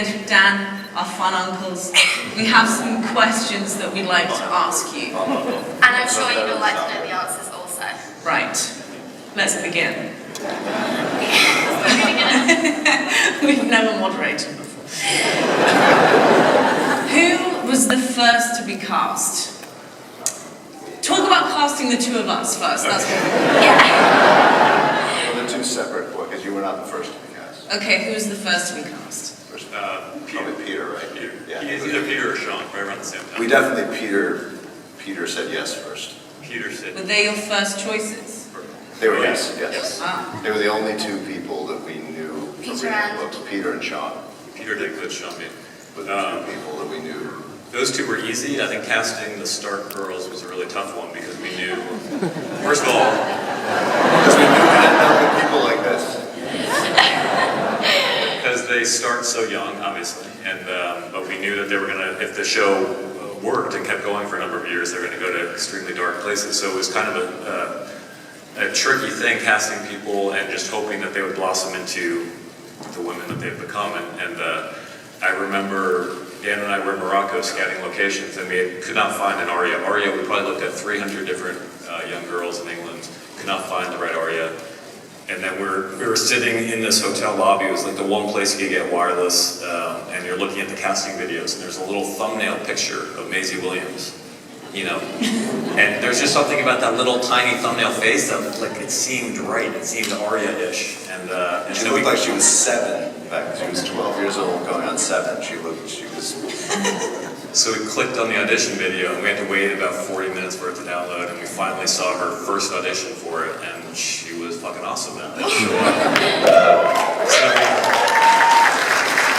Dan, our fun uncles, we have some questions that we'd like to ask you. And I'm sure you would like to know the answers also. Right, let's begin. We've never moderated before. Who was the first to be cast? Talk about casting the two of us first. That's what Yeah. Well, they're two separate, because you were not the first to be cast. Okay, who was the first to be cast? Probably Peter, right? Peter. Yeah. It's either Peter or Sean, right around the same time. We definitely, Peter said yes first. Peter said. Were they your first choices? They were Oh, yes. Ah. They were the only two people that we knew from Peter reading and- the books, Peter and Sean, Peter did good, Sean did. were the two people that we knew. Those two were easy. I think casting the Stark girls was a really tough one because we knew, first of all, Because we knew we didn't know good people like this. because they start so young, obviously, and but we knew that they were gonna, if the show worked and kept going for a number of years, they were gonna go to extremely dark places. So it was kind of a tricky thing casting people and just hoping that they would blossom into the women that they've become. And I remember Dan and I were in Morocco scouting locations, and we could not find an Arya. Arya, we probably looked at 300 different young girls in England, could not find the right Arya. And then we were sitting in this hotel lobby. It was like the one place you could get wireless, and you're looking at the casting videos, and there's a little thumbnail picture of Maisie Williams, you know. And there's just something about that little tiny thumbnail face that, like, it seemed right. It seemed Arya-ish. And She so looked like she was 7. In fact, she was 12 years old, going on 7. She was. So we clicked on the audition video, and we had to wait about 40 minutes for it to download, and we finally saw her first audition for it, and she was fucking awesome at it.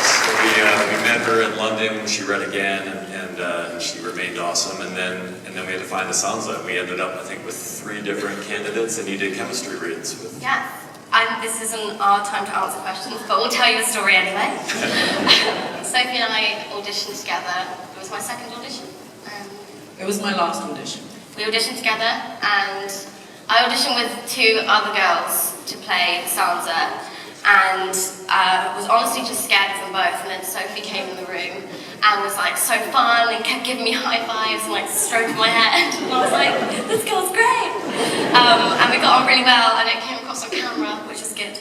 So we met her in London. She read again, and she remained awesome. And then we had to find a Sansa, and we ended up, I think, with 3 different candidates, and you did chemistry reads with. Yeah. And this isn't our time to answer questions, but we'll tell you a story anyway. Sophie and I auditioned together. It was my second audition. It was my last audition. We auditioned together, and I auditioned with 2 other girls to play Sansa, and was honestly just scared of them both. And then Sophie came in the room and was like so fun and kept giving me high fives and like stroking my head. And I was like, this girl's great. And we got on really well, and it came across on camera, which is good.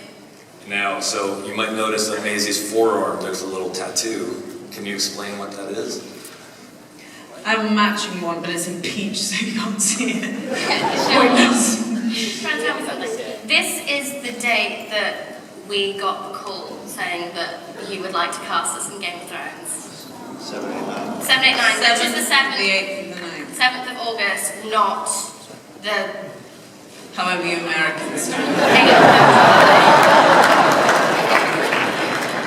Now, so you might notice that Maisie's forearm, there's a little tattoo. Can you explain what that is? I have a matching one, but it's in peach, so you can't see it. Trying to tell me something. This is the date that we got the call saying that you would like to cast us in Game of Thrones. 7, 8, 9. 7, 8, 9, which is the 7th. The 8th and the 9th. 7th of August, not the However you Americans do. 8th of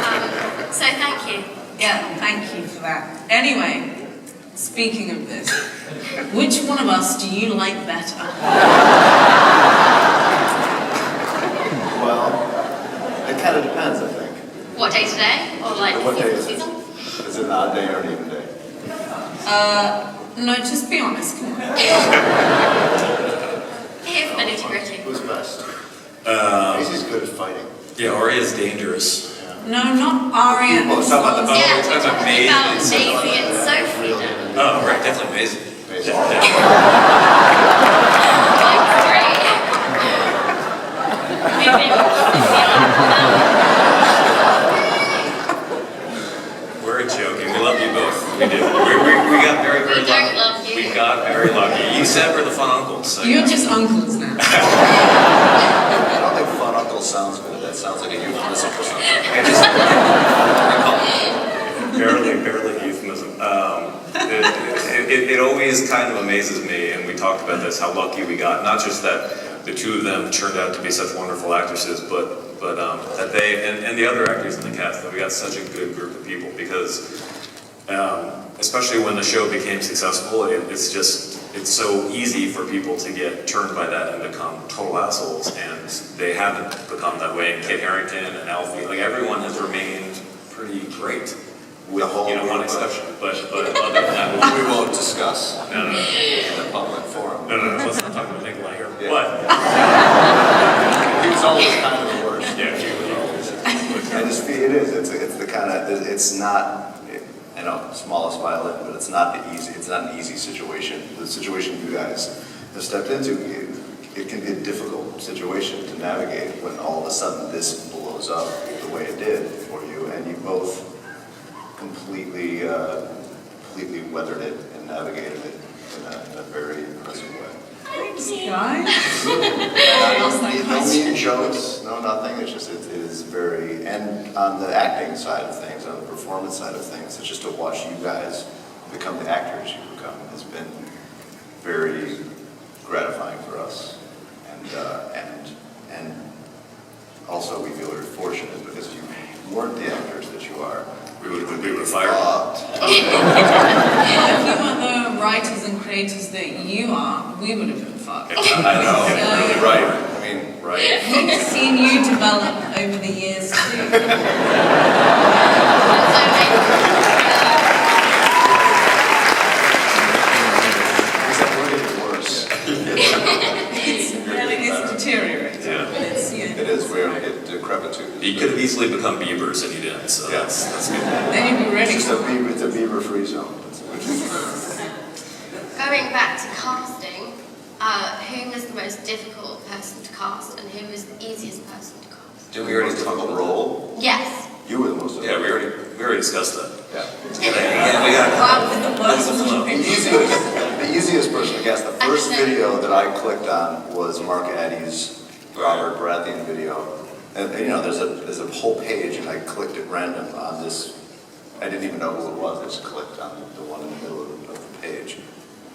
July. So thank you. Yeah, thank you for that. Anyway, speaking of this, which one of us do you like better? Well, it kind of depends, I think. What day today? Or like What day is season? it? Is it an odd day or an even day? No, just be honest, come on. Here for the nitty-gritty. Who's best? Maisie's good at fighting. Yeah, Arya's dangerous. No, not Arya. Well, it's not about the- Yeah, we're talking about Maisie about and Sophie. Maisie and Sophie now. Oh, right, definitely Maisie. Maisie. Like three. We're joking. We love you both. We do. We got very, very We lucky. don't love you. We got very lucky. You said we're the fun uncles. So You're just uncles now. I don't think fun uncle sounds good. That sounds like a euphemism for something. I just, barely euphemism. It always kind of amazes me, and we talked about this, how lucky we got. Not just that the two of them turned out to be such wonderful actresses, but that they and the other actors in the cast, that we got such a good group of people. Because especially when the show became successful, it's so easy for people to get turned by that and become total assholes, and they haven't become that way. And Kit Harington and Alfie, like everyone has remained pretty great. With, The whole one group. exception, but other than that, we won't discuss no. in the public forum. No, let's not talk about Nikolai here. Yeah. But, He was always kind of the worst. yeah, he was always. I just feel it is. It's the kind of, it's not, I know, smallest violin, but it's not an easy situation. The situation you guys have stepped into, it can be a difficult situation to navigate when all of a sudden this blows up the way it did for you, and you both completely weathered it and navigated it in a very impressive way. Thanks, guys. No mean jokes, no nothing. It's just it is very, and on the acting side of things, on the performance side of things, it's just to watch you guys become the actors you become has been very gratifying for us, and also we feel very fortunate because if you weren't the actors that you are, we would have fired. Well, if you weren't the writers and creators that you are, we would have been fucked. I know, really right. I mean, right. We've seen you develop over the years too. Except we're getting worse. It's deteriorating. Yeah. But it's, It is, we're getting decrepitude. You could have easily become Beavers and you didn't, so that's good. Then you'd be ready. It's a beaver-free zone. Going back to casting, who was the most difficult person to cast and who was the easiest person to cast? Did we already talk about the role? Yes. You were the most. Yeah, we already discussed that. Yeah. Yeah, we got Wow, with the worst That's one. The easiest person to guess. The first video that I clicked on was Mark Addy's Robert Baratheon video, and you know, there's a whole page, and I clicked at random on this. I didn't even know who it was. I just clicked on the one in the middle of the page,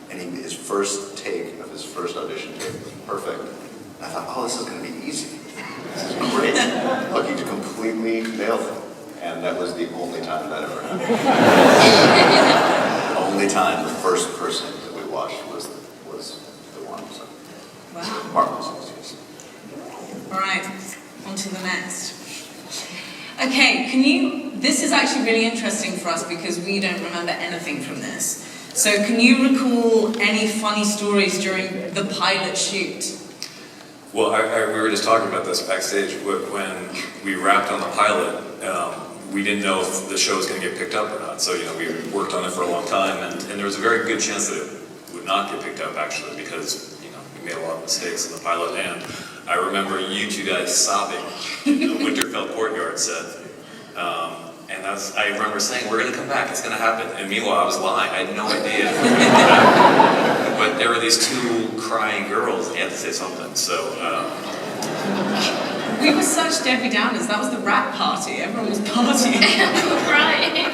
and his first take of his first audition tape was perfect. And I thought, oh, this is going to be easy. This is great. Look, he completely nailed it. And that was the only time that ever happened. The only time the first person that we watched was the one. So. Wow. Mark was easiest. All right, on to the next. Okay, this is actually really interesting for us because we don't remember anything from this. So can you recall any funny stories during the pilot shoot? Well, we were just talking about this backstage. When we wrapped on the pilot, we didn't know if the show was going to get picked up or not. So, you know, we worked on it for a long time, and there was a very good chance that it would not get picked up, actually, because, you know, we made a lot of mistakes in the pilot. And I remember you two guys sobbing in the Winterfell courtyard set. And I remember saying, we're going to come back, it's going to happen. And meanwhile, I was lying, I had no idea. But there were these two crying girls, and they had to say something, so... We were such Debbie Downers. That was the rap party. Everyone was partying. Right.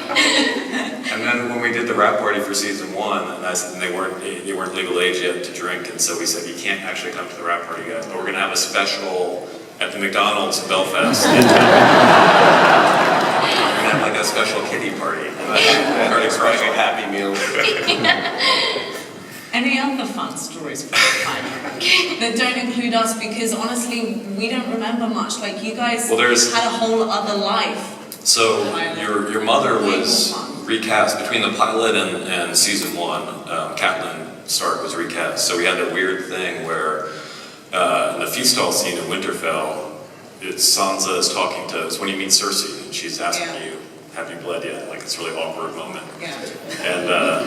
And then when we did the rap party for season 1, and they weren't legal age yet to drink, and so we said, you can't actually come to the rap party, guys, but we're going to have a special at the McDonald's in Belfast. We're going to have like a special kiddie party. And I started crying a Happy Meal. Any other fun stories from the pilot that don't include us? Because honestly, we don't remember much. Like you guys had a whole other life. So your mother was recast between the pilot and season 1. Catelyn Stark was recast. So we had a weird thing where in the feast hall scene in Winterfell, Sansa is talking to. It's when you meet Cersei, and she's asking you, "Have you bled yet?" Like it's a really awkward moment. Yeah.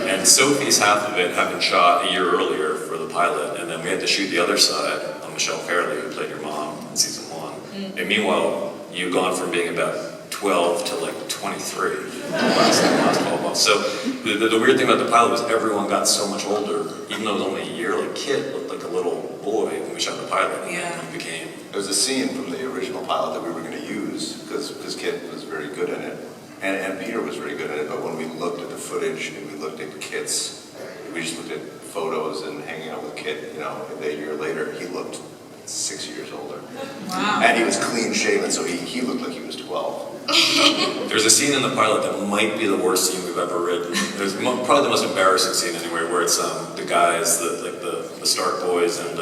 And Sophie's half of it had been shot a year earlier for the pilot, and then we had to shoot the other side on Michelle Fairley, who played your mom in season 1. And meanwhile, you've gone from being about 12 to like 23 in the last 12 months. So the weird thing about the pilot was everyone got so much older, even though it was only a year. Like Kit looked like a little boy when we shot the pilot, and then he became. There was a scene from the original pilot that we were going to use because Kit was very good in it. And Peter was very good at it, but when we looked at the footage and we looked at Kit's, we just looked at photos and hanging out with Kit, you know, a year later, he looked 6 years older. Wow. And he was clean shaven, so he looked like he was 12. There's a scene in the pilot that might be the worst scene we've ever written. It's probably the most embarrassing scene anywhere, where it's the guys, the Stark boys and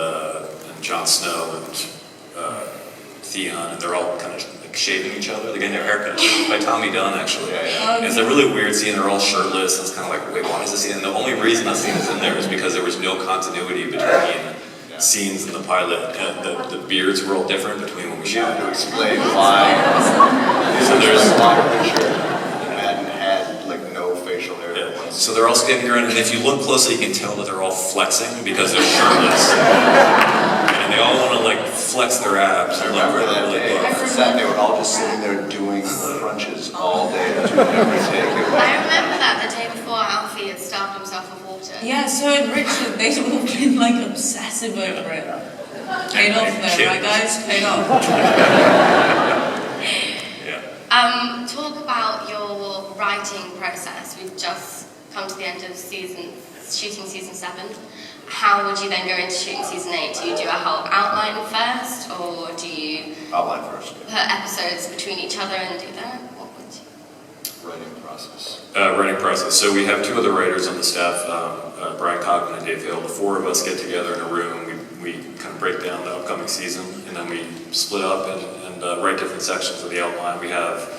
Jon Snow and Theon, and they're all kind of shaving each other. They're getting their haircut by Tommy Dunn, actually. And it's a really weird scene. They're all shirtless, and it's kind of like, wait, why is this scene? And the only reason that scene is in there is because there was no continuity between scenes in the pilot. And the beards were all different between when we shot. To explain why. So there's a lot of picture. So they're all standing around, and if you look closely, you can tell that they're all flexing because they're shirtless. And they all want to like flex their abs. I remember that day, on set, they were all just sitting there doing crunches all day, doing every take. I remember that the day before Alfie had starved himself with water. Yeah, so had Richard, they'd all been like obsessive over it. Paid off though, right guys? Paid off. Yeah. Talk about your writing process. We've just come to the end of shooting season 7. How would you then go into shooting season 8? Do you do a whole outline first, or do you Outline first. put episodes between each other and do that? What would you? Writing process. Writing process. So we have 2 other writers on the staff, Brian Cogman and Dave Hill. The 4 of us get together in a room. We kind of break down the upcoming season, and then we split up and write different sections of the outline. We have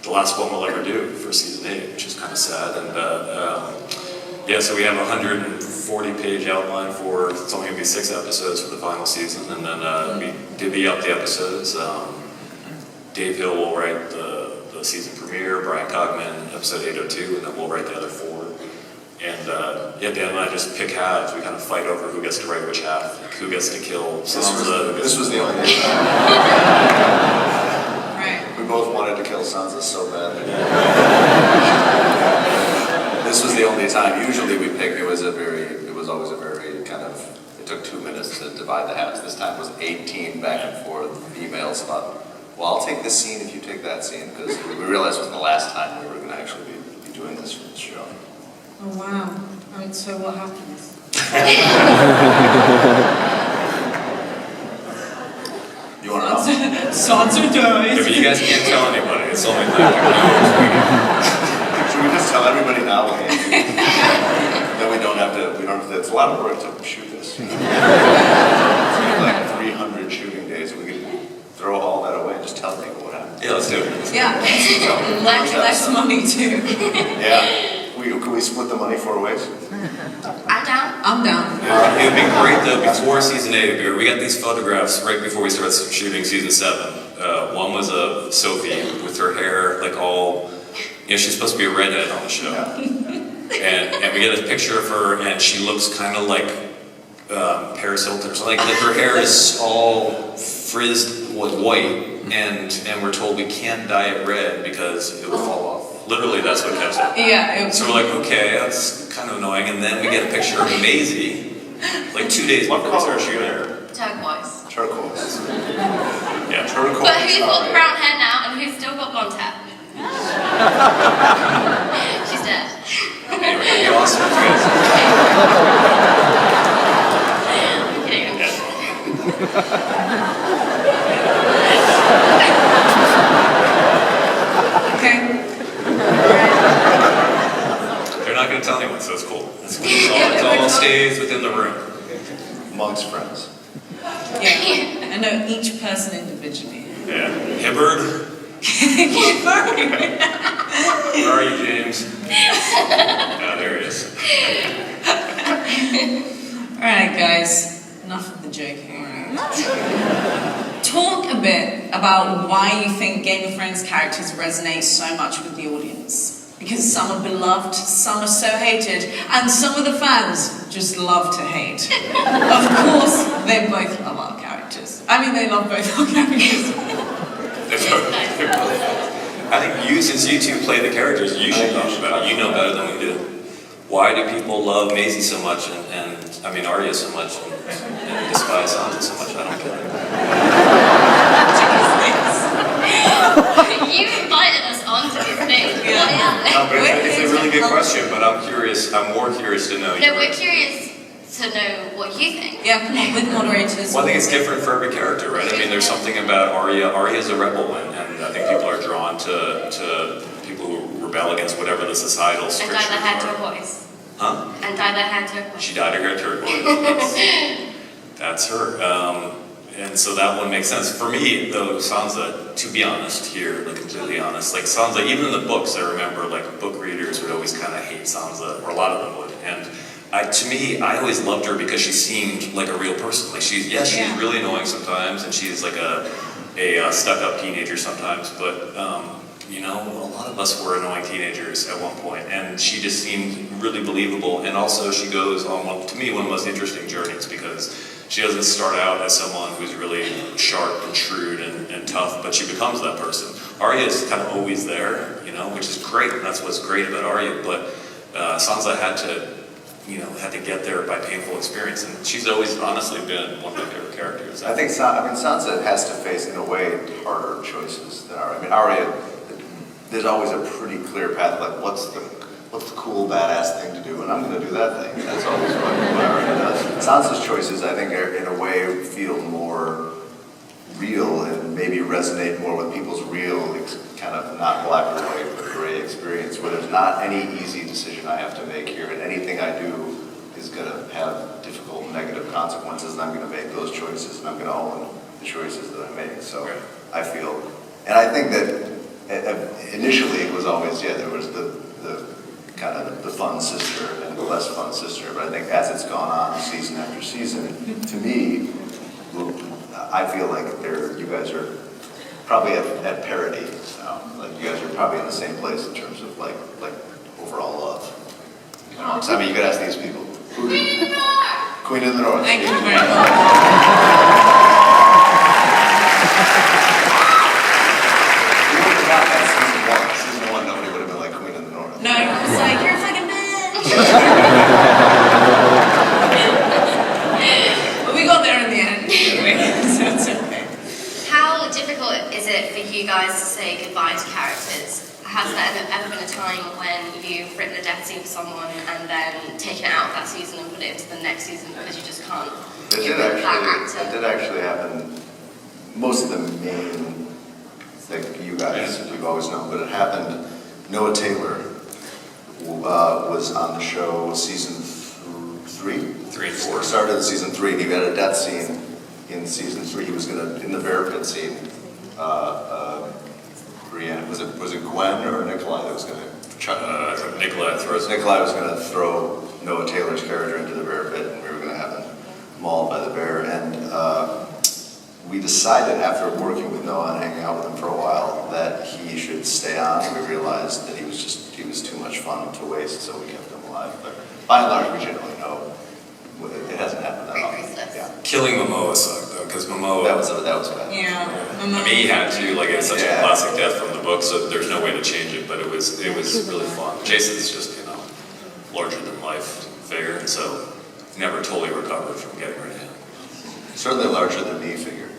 the last one we'll ever do for season 8, which is kind of sad. And yeah, so we have a 140-page outline for, it's only going to be 6 episodes for the final season, and then we divvy up the episodes. Dave Hill will write the season premiere, Brian Cogman episode 802, and then we'll write the other 4. And yeah, Dan and I just pick halves. We kind of fight over who gets to write which half, like who gets to kill Sansa. This was the only time. Right. We both wanted to kill Sansa so badly. This was the only time. Usually we pick, it was always a very kind of, it took 2 minutes to divide the halves. This time was 18 back and forth emails about, well, I'll take this scene if you take that scene, because we realized it was the last time we were going to actually be doing this for the show. Oh wow. And so what happens? You want to know? Sansa dies. Yeah, but you guys can't tell anybody. It's only like, Should we just tell everybody now? Then we don't have to, it's a lot of work to shoot this. It's like 300 shooting days. We could throw all that away and just tell people what happened. yeah, let's do it. Yeah. Less money too. Yeah. Can we split the money 4 ways? I'm down. I'm down. It would be great though, before season 8, we got these photographs right before we started shooting season 7. One was of Sophie with her hair like all, she's supposed to be a redhead on the show. Yeah. And we get a picture of her and she looks kind of like Paris Hilton or something. Like her hair is all frizzed with white and we're told we can't dye it red because it will fall off. Literally, that's what kept it. Yeah. So we're like, okay, that's kind of annoying. And then we get a picture of Maisie, like 2 days What before we color start is your shooting. hair? Turquoise. Turquoise. Yeah. Turquoise. But who's got alright. brown hair now and who's still got blonde hair? She's dead. Anyway, it'd be awesome if you guys. Okay. They're not going to tell anyone, so it's cool. It all stays within the room. Amongst friends. Yeah. I know each person individually. Yeah. Hibbard, where are you, James? There he is. Alright guys, enough of the joking. Talk a bit about why you think Game of Thrones characters resonate so much with the audience. Because some are beloved, some are so hated, and some of the fans just love to hate. Of course, they both love our characters. I mean, they love both our characters. I think since you two play the characters, you should talk about it. You know better than we do. Why do people love Maisie so much and I mean Arya so much and despise Sansa so much? I don't get it. You invited us onto this thing. What is it? No, but it's a really good question, but I'm curious. I'm more curious to know. No, we're curious to know what you think. Yeah, come on, with moderators. Well, I think it's different for every character, right? I mean, there's something about Arya. Arya's a rebel, and I think people are drawn to people who rebel against whatever the societal And strictures dye their hair are. turquoise. Huh? And dye their hair turquoise. She dyed her hair turquoise. That's her. And so that one makes sense. For me, though, Sansa, to be honest here, like completely honest, like Sansa, even in the books, I remember like book readers would always kind of hate Sansa, or a lot of them would. And to me, I always loved her because she seemed like a real person. Like she's really annoying sometimes, and she's like a stuck-up teenager sometimes, but you know, a lot of us were annoying teenagers at one point, and she just seemed really believable, and also she goes on, to me, one of the most interesting journeys, because she doesn't start out as someone who's really sharp and shrewd and tough, but she becomes that person. Arya is kind of always there, you know, which is great, and that's what's great about Arya, but Sansa had to get there by painful experience, and she's always honestly been one of my favorite characters. I think Sansa has to face, in a way, harder choices than Arya. I mean, Arya, there's always a pretty clear path, like what's the cool, badass thing to do, and I'm going to do that thing. That's always what Arya does. Sansa's choices, I think, are, in a way, feel more real and maybe resonate more with people's real, kind of not black or white, but gray experience, where there's not any easy decision I have to make here, and anything I do is going to have difficult, negative consequences, and I'm going to make those choices, and I'm going to own the choices that I make. So I feel, and I think that initially it was always, there was the kind of the fun sister and the less fun sister, but I think as it's gone on season after season, to me, I feel like you guys are probably at parity now. Like you guys are probably in the same place in terms of like overall love. You know, so, I mean, you could ask these people. Queen of the North. Thank you very much. Season one, nobody would have been like Queen of the North. No, it was like, you're a fucking bitch. But we got there in the end. So it's okay. How difficult is it for you guys to say goodbye to characters? Has there ever been a time when you've written a death scene for someone and then taken it out of that season and put it into the next season because you just can't get rid of that actor? It did actually happen. Most of the main, like you guys, you've always known, but it happened. Noah Taylor was on the show season 3 and 4. Started in season 3, and he had a death scene in season 3. He was gonna, in the bear pit scene, Brienne, was it Gwen or Nikolai that was gonna Nikolai was gonna throw Noah Taylor's character into the bear pit, and we were gonna have him mauled by the bear. And we decided, after working with Noah and hanging out with him for a while, that he should stay on. And we realized that he was too much fun to waste, so we kept him alive. But by and large, we generally know it hasn't happened that often. Yeah. Killing Momoa sucked though, because Momoa. That was bad. Yeah. I mean, he had to, like, it's such a classic death from the book, so there's no way to change it, but it was really fun. Jason's just, larger than life figure, and so never totally recovered from getting rid of him. Certainly larger than me figure.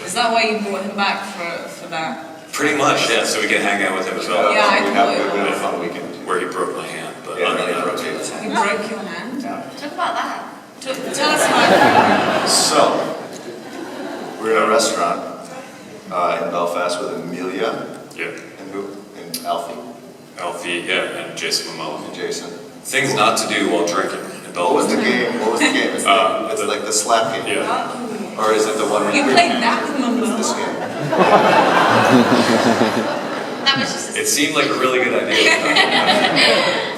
Is that why you brought him back for that? Pretty much, yeah, so we can hang out with him as well. Yeah, I we thought had a fun weekend. Where he broke my hand, but Yeah, other he than broke that, his hand. You broke your hand? Yeah. Talk about that. Tell us about it. So, we're in a restaurant in Belfast with Amelia yeah, and who? And Alfie Alfie, and Jason Momoa. and Jason. Things not to do while drinking in What was the Belfast. game? It's like the slap game. Yeah. Or is it the one where You played that with This Momoa? game. That was just It seemed like a really good idea.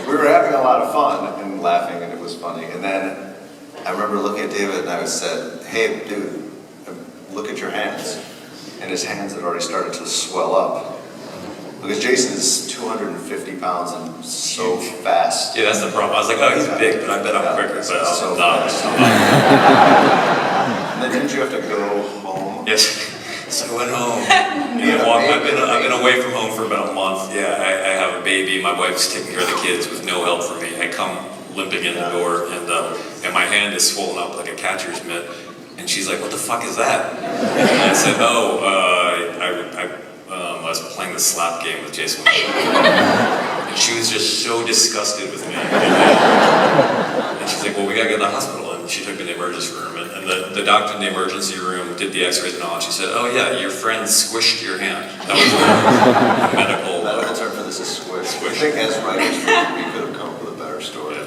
We were having a lot of fun and laughing, and it was funny. And then I remember looking at David, and I said, "Hey, dude, look at your hands." And his hands had already started to swell up. Because Jason is 250 pounds and so fast. Yeah, that's the problem. I was like, oh, he's big, but I bet I'm quicker, but So I'm not. And then didn't you have to go home? Yes. So I went home. I've been away from home for about a month. Yeah, I have a baby. My wife's taking care of the kids with no help from me. I come limping in the door, and my hand is swollen up like a catcher's mitt. And she's like, "What the fuck is that?" And I said, "Oh, I was playing the slap game with Jason." And she was just so disgusted with me. And she's like, "Well, we gotta get to the hospital." And she took me to the emergency room, and the doctor in the emergency room did the x-rays and all, and she said, "Oh yeah, your friend squished your hand." That was the medical. The medical term for this is squish. Squish. I think as writers, we could have come up with a better story. Yeah.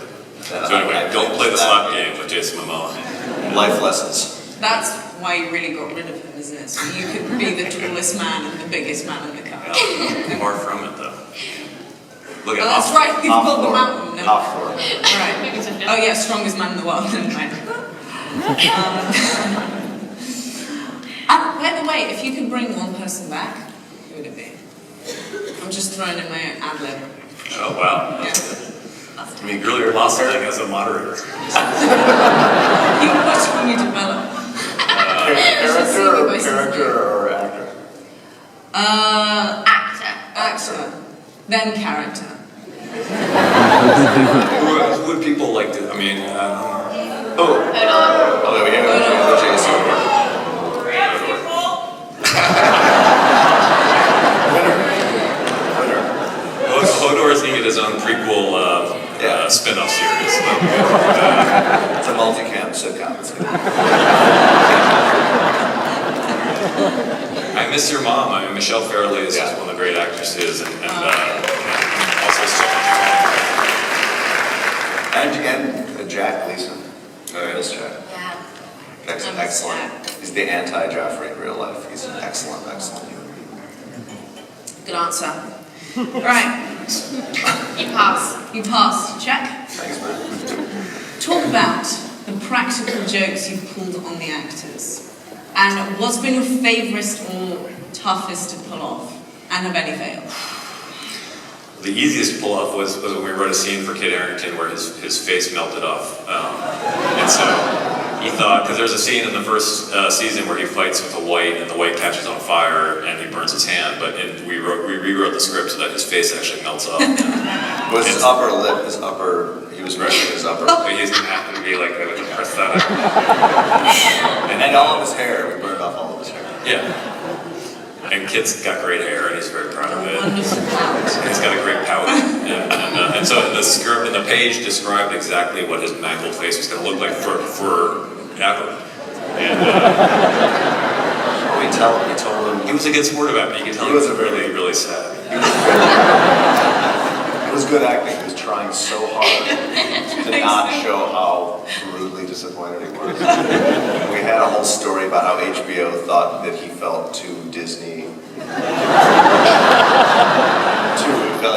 So anyway, don't play the slap game with Jason Momoa. Life lessons. That's why you really got rid of him, isn't it? So you could be the tallest man and the biggest man in the car. Far from it though. Look at Oh, that's right, we've got the mountain. No. Off floor. Right. Oh yeah, strongest man in the world. By the way, if you could bring one person back, who would it be? I'm just throwing in my ad lib. Oh, wow. Yeah. I mean, really, you're lost-setting as a moderator. You watch when you develop. Character or actor? Actor. Actor, then character. Who would people like to, I mean, Oh, Hold on. there we go. Jason. Hodor's needed his own prequel spin-off series. It's a multicam sitcom. It's good. I miss your mom. I mean, Michelle Fairley is just Yeah. one of the great actresses, and also so much. And Jack Gleason. Oh, yeah. Miss Jack. Yeah. Excellent. He's the anti-Joffrey in real life. He's an excellent human being. Good answer. Right, You pass. you passed. Check. Thanks, man. Talk about the practical jokes you've pulled on the actors. And what's been your favourite or toughest to pull off? And have any failed? The easiest pull-off was when we wrote a scene for Kit Harington where his face melted off. And so he thought, because there's a scene in the first season where he fights with a white and the white catches on fire and he burns his hand, but we rewrote the script so that his face actually melts off. Was his upper lip, he was brushing his upper But lip. he's gonna have to be like a prosthetic. And all of his hair, we burned off all of his hair. Yeah. And Kit's got great hair and he's very proud of it. Wonderful pout. And he's got a great pout. And so the script and the page described exactly what his mangled face was going to look like for ever. And We told him he was a good sport about it. You could tell He he was was a really, really sad. it was good acting. He was trying so hard to not show how brutally disappointed he was. We had a whole story about how HBO thought that he felt too Disney.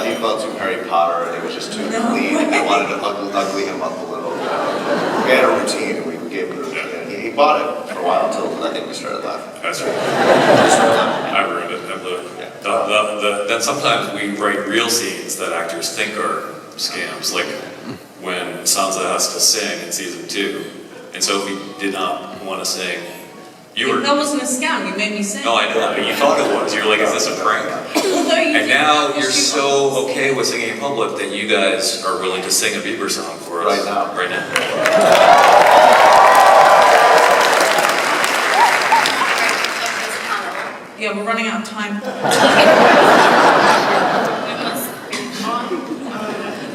He felt too Harry Potter and he was just too clean. They wanted to ugly him up a little. We had a routine and we gave him the routine. And he bought it for a while until I think we started laughing. That's right. We started laughing. I ruined it. Then sometimes we write real scenes that actors think are scams, like when Sansa has to sing in season 2. And Sophie did not want to sing. That wasn't a scam, you made me sing. No, I know, but you thought it was. You were like, is this a prank? Although you And did now that you're costume so on- okay with singing in public that you guys are willing to sing a Bieber song for us. Right now. Right now. Yeah, we're running out of time.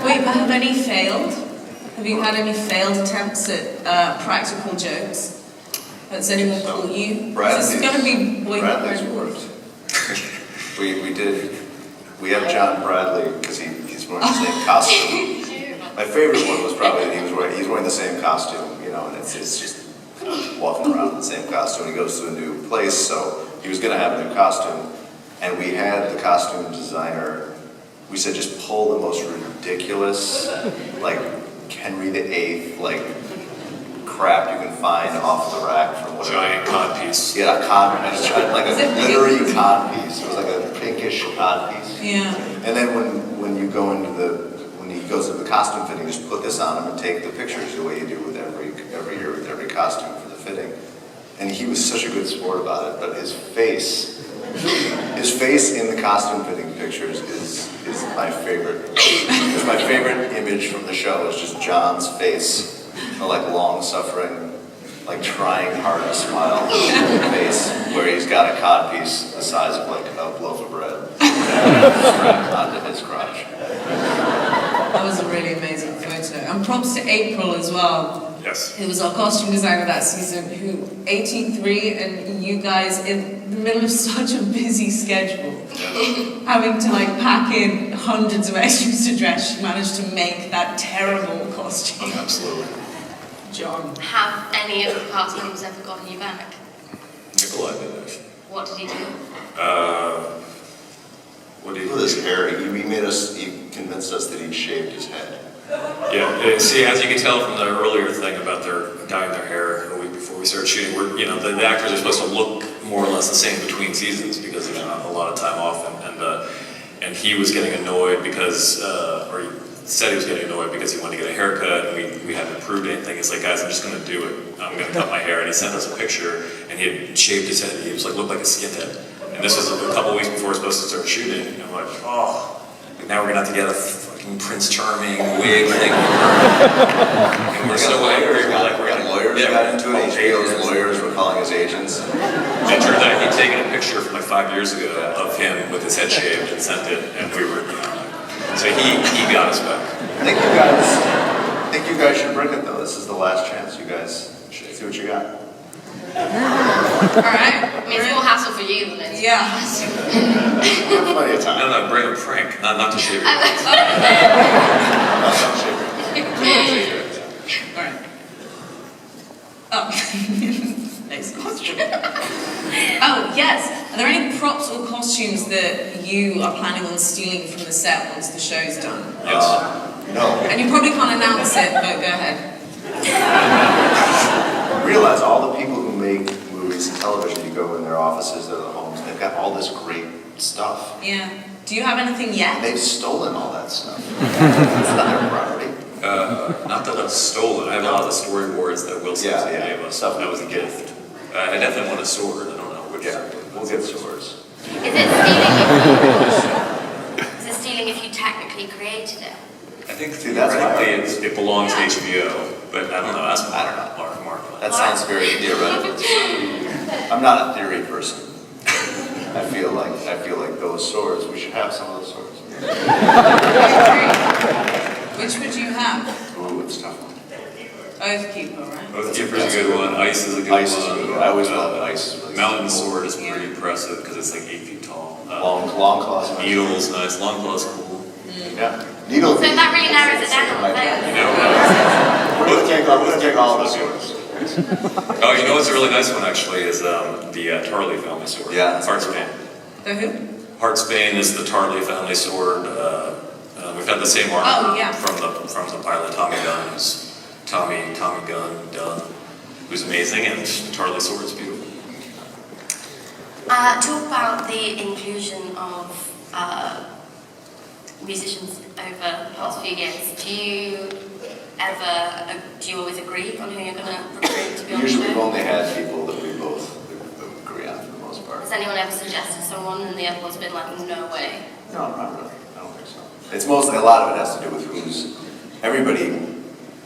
Wait, but have any failed? Have you had any failed attempts at practical jokes? Has anyone caught you? This is going to be way Bradley's worked. We have John Bradley because he's wearing the same costume. My favorite one was probably that he's wearing the same costume, and it's just walking around in the same costume. He goes to a new place, so he was gonna have a new costume, and we had the costume designer. We said just pull the most ridiculous, like Henry VIII, crap you can find off the rack from whatever. Giant codpiece. Yeah, a codpiece, like Is a it glittery pink? codpiece. It was like a pinkish codpiece. Yeah. And then when you go into when he goes to the costume fitting, just put this on him and take the pictures the way you do with every year with every costume for the fitting. And he was such a good sport about it, but his face in the costume fitting pictures is my favorite. It's my favorite image from the show. Is just John's face, like long-suffering, like trying hard to smile face, where he's got a codpiece the size of like a loaf of bread strapped onto his crotch. That was a really amazing photo. And props to April as well. Yes. Who was our costume designer that season, who 83 and you guys in the middle of such a busy schedule, having to pack in hundreds of extras to dress, she managed to make that terrible costume. Absolutely. John. Have any of the cast members ever gotten you back? Nikolai did this. What did he do? What do you With his hair, he convinced us that he shaved his head. Yeah, see, as you can tell from the earlier thing about their dyeing their hair a week before we started shooting, the actors are supposed to look more or less the same between seasons because there's not a lot of time off, and he was getting annoyed because, or he said he was getting annoyed because he wanted to get a haircut, and we hadn't approved anything. It's like, guys, I'm just going to do it. I'm going to cut my hair. And he sent us a picture, and he had shaved his head. He was like, looked like a skinhead. And this was a couple weeks before we were supposed to start shooting. And I'm like, oh, now we're going to have to get a fucking Prince Charming wig thing. And we're so angry. We're like, we're going to Lawyers got into it. HBO's lawyers were calling his agents. It turns out he'd taken a picture from like 5 years ago of him with his head shaved and sent it, and we were, so he got us back. I think you guys should bring it though. This is the last chance. You guys should see what you got. Alright. I mean, it's more hassle for you than it is. Yeah. We have plenty of time. No, bring a prank, not to shave your Not shave your head. Alright. Oh. Next question. Oh, yes. Are there any props or costumes that you are planning on stealing from the set once the show's done? Yes. No. And you probably can't announce it, but go ahead. Realize all the people who make movies and television, you go in their offices, their homes, they've got all this great stuff. Yeah. Do you have anything yet? They've stolen all that stuff. It's not their property. Not that I've stolen. I have a lot of the storyboards that Will Simpson Yeah, gave us. stuff That was a gift. I definitely want a sword. I don't know which. Yeah, we'll get swords. Is it stealing if you technically created it? I think See, that's why- theoretically it belongs to HBO, but I don't know. Ask I don't know. Mark. That sounds very theoretical. I'm not a theory person. I feel like those swords, we should have some of those swords. Which would you have? Ooh, it's tough. Oathkeeper, right? Oathkeeper's a good one. Ice is a good Ice is one. good. I always love ice. Is really Mountain cool. sword is Yeah. pretty impressive because it's like 8 feet tall. Long claws. Needle's nice. Long claw's cool. Yeah. Needle. So that really narrows it down. Like Like, that. You know, We're gonna take all the swords. oh, you know what's a really nice one actually is the Tarley family sword. Yeah. Heartsbane. The who? Heartsbane is the Tarley family sword. We've had the same armor Oh, yeah. from the pilot Tommy Gunn, who's amazing, and Tarley sword is beautiful. talk about the inclusion of musicians over the past few years. Do you always agree on who you're going to recruit to be on the Usually we've show? only had people that we both agree on for the most part. Has anyone ever suggested someone and the other one's been like, no way? No, not really. I don't think so. It's mostly, a lot of it has to do with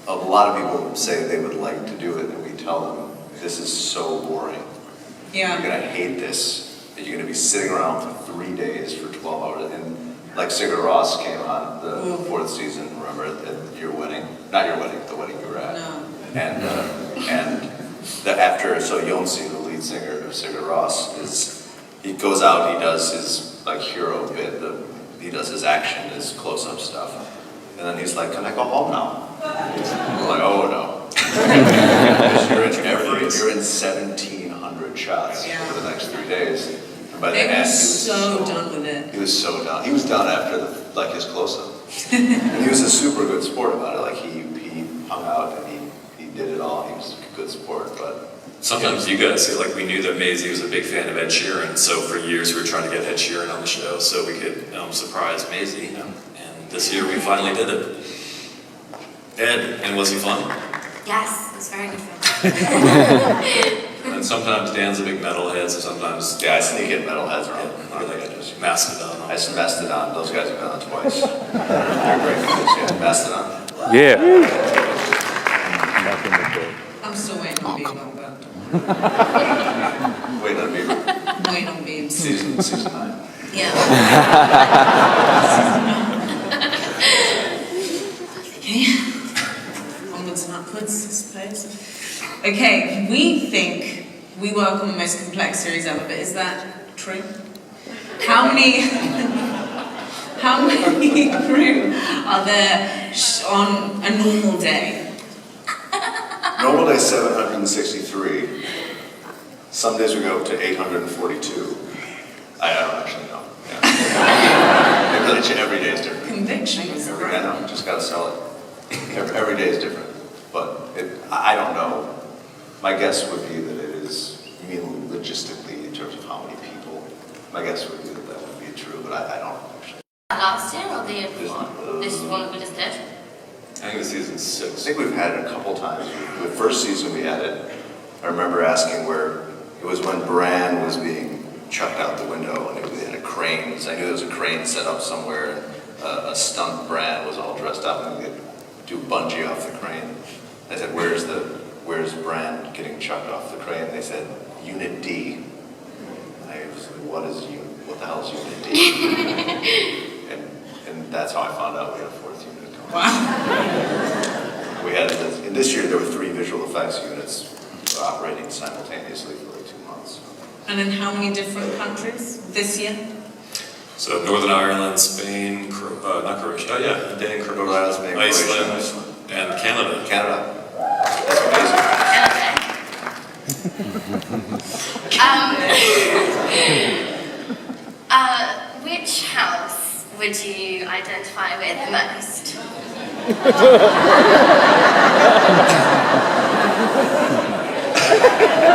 a lot of people say they would like to do it, and we tell them, this is so boring. You're Yeah. gonna hate this. You're gonna be sitting around for 3 days for 12 hours. And like Sigur Rós came on the 4th season, remember, at your wedding? Not your wedding, the wedding you were at. No. And after, so Jonsi, the lead singer of Sigur Rós, he goes out, he does his like hero bit, he does his action, his close-up stuff. And then he's like, can I go home now? We're like, oh no. You're in 1,700 shots for the next 3 days. And by the They end, were he was so done with it. He was so done. He was done after his close-up. And he was a super good sport about it. Like he hung out and he did it all. He was a good sport, but Sometimes you guys say, like, we knew that Maisie was a big fan of Ed Sheeran, so for years we were trying to get Ed Sheeran on the show so we could surprise Maisie. And this year we finally did it. Ed, and was he fun? Yes, it's very good film. And sometimes Dan's a big metalhead, so sometimes yeah, I sneak in metalheads around. or like Mastodon. I said Mastodon. Those guys have done it twice. They're great guys. Yeah, Mastodon. Yeah. I'm still waiting on Bieber, Wait, let me but waiting on Bieber. season 9. Yeah. Okay. Onwards and upwards, I suppose. Okay, we think we work on the most complex series ever, but is that true? How many crew are there on a normal day? Normal day 763. Some days we go up to 842. I don't actually know. Yeah. It really every day is different. Conviction is I know, just gotta sell it. Every day is different, but I don't know. My guess would be that it is, logistically, in terms of how many people, my guess would be that that would be true, but I don't last year or the year before? This is one that we just did. I think the season's I 6. think we've had it a couple times. The first season we had it, I remember asking where, it was when Bran was being chucked out the window and it had a crane. So I knew there was a crane set up somewhere and a stunt Bran was all dressed up and they'd do bungee off the crane. I said, where's Bran getting chucked off the crane? They said, Unit D. I was like, what the hell is Unit D? and that's how I found out we had a 4th unit coming. Wow. We had, in this year, there were 3 visual effects units operating simultaneously for like 2 months. And in how many different countries this year? So Northern Ireland, Spain, not Croatia, Spain, Croatia, Spain, Iceland, Croatia, and Canada. Canada. That's amazing. Which house would you identify with most?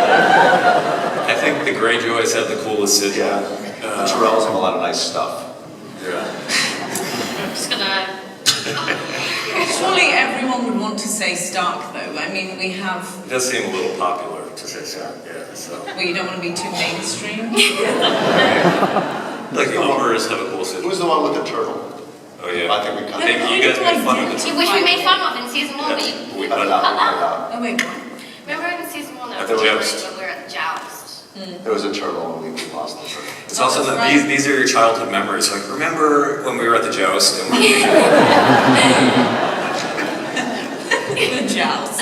I think the Greyjoys have the coolest sigil. Yeah. The Tyrells have a lot of nice stuff. Yeah. I'm just gonna. Surely everyone would want to say Stark, though. I mean, we have. It does seem a little popular to say so. Yeah. So. Well, you don't want to be too mainstream. Like the Umbers have a cool sigil. Who's the one with the turtle? Oh yeah. I think we cut Maybe you guys made fun of it. Which we made fun of in season 1, but you We cut cut it it out. out. We cut it out. Oh, wait, what? remember in season 1 At there the was a joust. when we were at the joust. There was a turtle and we lost the turtle. It's also that these are your childhood memories. Like, remember when we were at the joust and we The joust.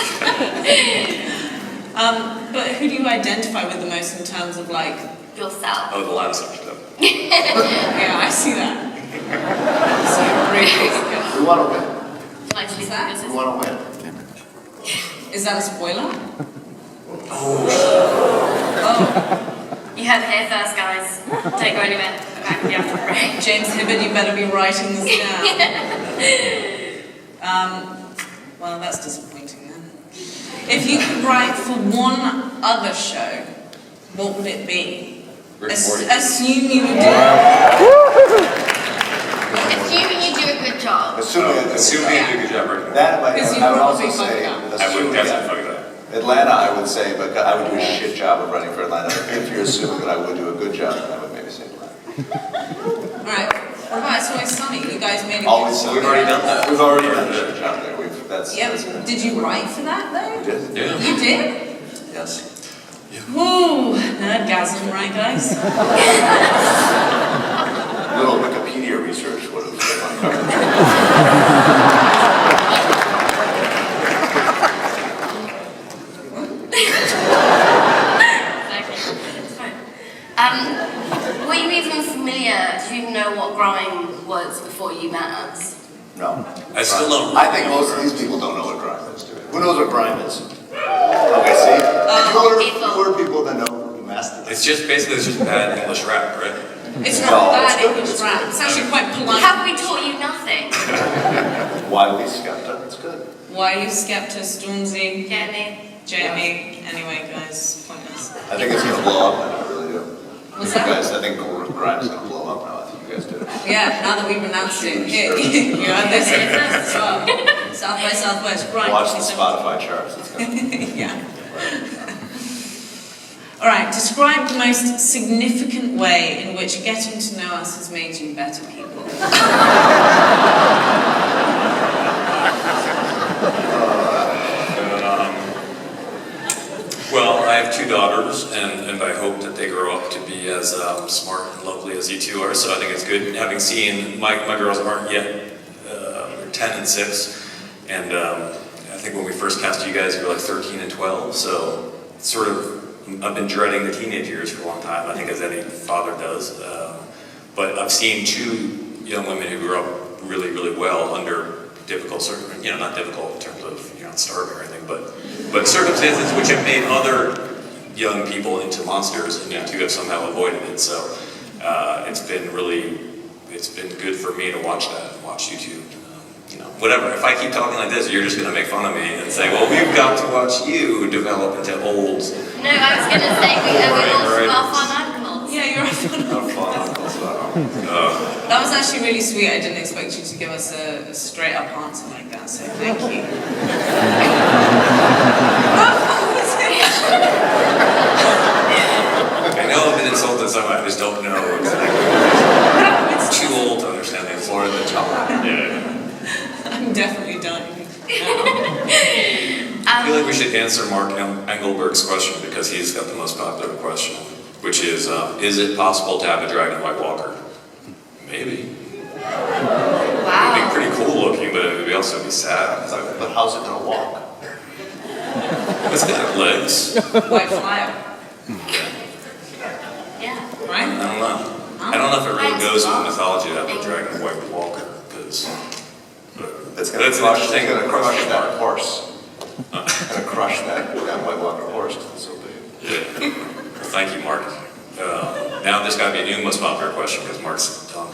But who do you identify with the most in terms of like? Yourself. oh, the Lannister stuff. Yeah, I see that. I see a great big We want to win. Actually, that? this We is- want to win. Is that a spoiler? You heard it here first, guys. Don't go anywhere. Okay, yeah, right. James Hibbert, you better be writing this down. Well, that's disappointing then. If you could write for one other show, what would it be? Rick and Morty. Assume you would do. Assuming you do a good job. Assuming you do a good job, Rick. that, but Because you I would probably also say, fucked up. I would assuming definitely that fuck it up. Atlanta, I would say, but I would do a shit job of running for Atlanta. If you're assuming that I would do a good job, then I would maybe say Atlanta. Alright, what about It's Always Sunny? You guys made a Always good- so. We've already done that. We've already done a shit job there. That's Yeah, good. did you write for that We though? did? Yeah. You did? Yes. Woo! Nerdgasm, right guys? A little Wikipedia research would have uncovered. It's fine. Were you even familiar? Did you even know what grime was before you met us? No. I still don't. I think most of these people don't know what grime is. Who knows what grime is? Okay, see? Fewer people that know master. It's just bad English rap, right? It's No, not it's bad good, English it's rap. good. It's actually quite polite. Have we taught you nothing? Wiley Skepta, it's good. Wiley, Skepta, Stormzy, Jamie? Jamie. Anyway, guys, pointless. I think it's gonna blow up now, I really do. What's You that? guys, I think grime's gonna blow up now, I think you guys did it. Yeah, now that we've announced it, here, you heard this first as well. South by Southwest, right? Watch the 27. Spotify charts, it's gonna. Yeah. All right, describe the most significant way in which getting to know us has made you better people. Well, I have 2 daughters, and I hope that they grow up to be as smart and lovely as you two are. So I think it's good having seen my girls aren't yet they're 10 and 6, and I think when we first cast you guys, you were like 13 and 12. So sort of I've been dreading the teenage years for a long time. I think as any father does. But I've seen 2 young women who grew up really, really well under difficult circumstances. Not difficult in terms of starving or anything, but circumstances which have made other young people into monsters, and you two have somehow avoided it. So it's been good for me to watch that, and watch you two. Whatever. If I keep talking like this, you're just going to make fun of me and say, "Well, we've got to watch you develop into old." No, I was going to say we Right. all are fun uncles. Yeah, you're a fun. Have fun, uncles. That was actually really sweet. I didn't expect you to give us a straight up answer like that, so thank you. I know I've been insulted so much, I just don't know exactly. I'm too old to understand the Florida tongue. Yeah. I'm definitely dying. I feel like we should answer Mark Engelberg's question because he's got the most popular question, which is it possible to have a dragon White Walker? Maybe. It'd Wow. be pretty cool looking, but it would also be sad. But how's it gonna walk? It's got legs. White flyer, Yeah. right? I don't know. I don't know if it really goes with the mythology to have a dragon White Walker, because It's gonna crush that horse. It's gonna crush that White Walker horse because it's so big. Yeah. Well, thank you, Mark. Now there's got to be a new most popular question because Mark's done.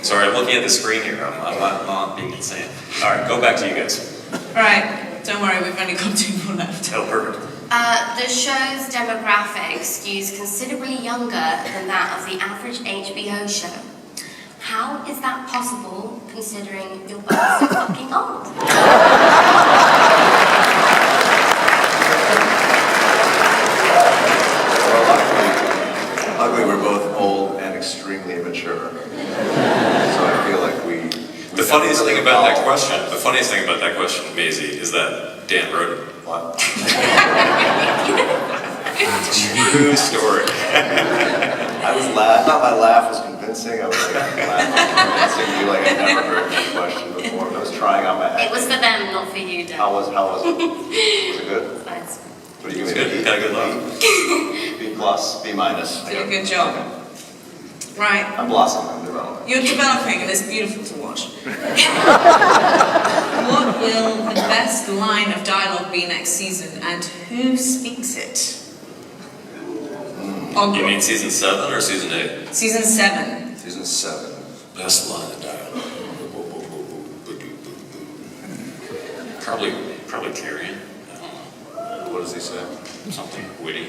Sorry, I'm looking at the screen here. I'm not being insane. All right, go back to you guys. Alright, don't worry, we've only got 2 more left. Oh, perfect. The show's demographic skews considerably younger than that of the average HBO show. How is that possible, considering you're both so fucking old? Luckily, we're both old and extremely immature. So I feel like we The funniest thing about that question, Maisie, is that Dan wrote it. What? True story. I thought my laugh was convincing. I was like, convincing you like I'd never heard that question before. I was trying out my It acting. was for them, not for you, Dan. How was it? Was it good? Thanks. What do you It's give me? good. Got a good laugh. B plus, B minus. Did a good job. Right, I'm blossoming. I'm developing. you're developing and it's beautiful to watch. What will the best line of dialogue be next season and who speaks it? You mean season 7 or season 8? Season 7. Season 7. Best line of dialogue. Probably Tyrion. I don't know. What does he say? Something witty.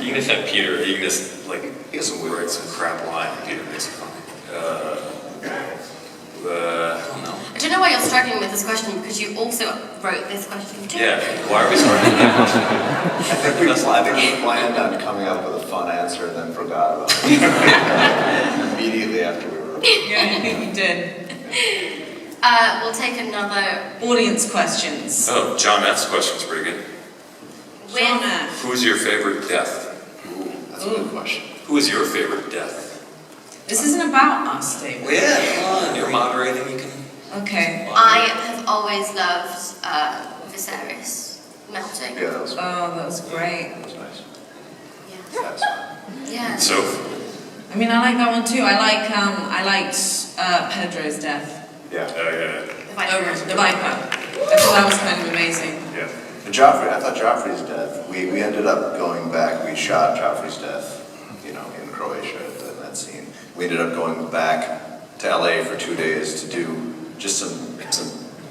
You can just have Peter, you can just like He has some write some crap line and Peter makes it funny. I don't know. I don't know why you're struggling with this question because you also wrote this question too. Yeah, why are we starting with that question? I think we planned on coming up with a fun answer and then forgot about it. Immediately after we were. Yeah, I think you did. We'll take another Audience questions. Oh, John F's question's pretty good. John with F. Who's your favorite death? Ooh, that's a good question. Who is your favorite death? This isn't about us, David. Well, yeah, come on, you're moderating, you can... Okay. I have always loved Viserys melting. Yeah, that was Oh, that was great. nice. Yeah. Satisfying. Yeah. So, I mean, I like that one too. I liked Pedro's death. Yeah. yeah. The Viper. The Viper. I thought that was kind of amazing. Yeah. And Joffrey, I thought Joffrey's death, we ended up going back, we shot Joffrey's death, in Croatia, in that scene. We ended up going back to LA for 2 days to do just some